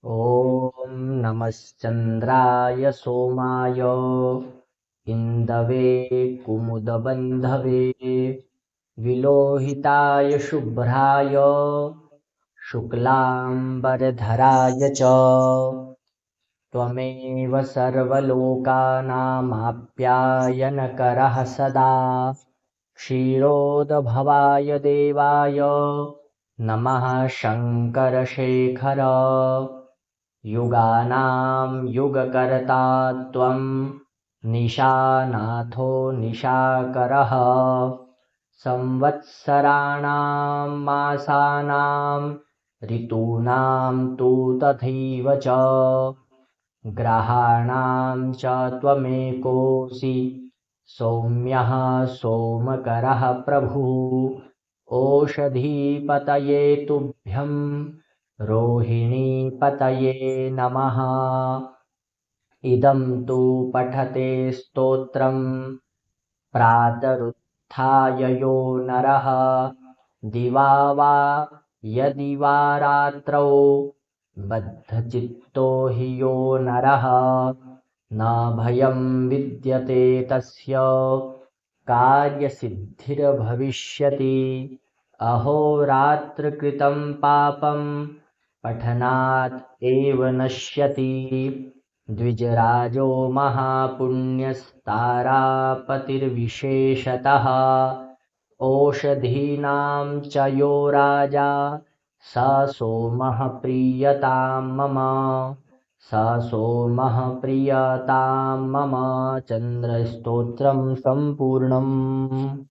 ॐ नमश्चन्द्राय सोमाय इन्दवे कुमुदबन्धवे विलोहिताय शुभ्राय शुक्लाम्बरधराय च त्वमेव सर्वलोकानामाप्यायनकरः सदा क्षीरोदभवाय देवाय नमः शङ्करशेखर युगानां युगकर्ता त्वं निशानाथो निशाकरः संवत्सराणां मासानां ऋतूनां तु तथैव च ग्रहाणां च त्वमेकोऽसि सौम्यः सोमकरः प्रभुः ओषधीपतये तुभ्यं रोहिणीपतये नमः। इदं तु पठते स्तोत्रं प्रातरुत्थाय यो नरः दिवा वा यदि वा रात्रौ बद्धचित्तो हि यो नरः न भयं विद्यते तस्य कार्यसिद्धिर्भविष्यति अहोरात्रकृतं पापं पठनात् एव नश्यति द्विजराजो महापुण्यस्तारापतिर्विशेषतः ओषधीनां च यो राजा स सोमः प्रीयतां मम स सोमः प्रीयतां मम। चन्द्रस्तोत्रं सम्पूर्णम्।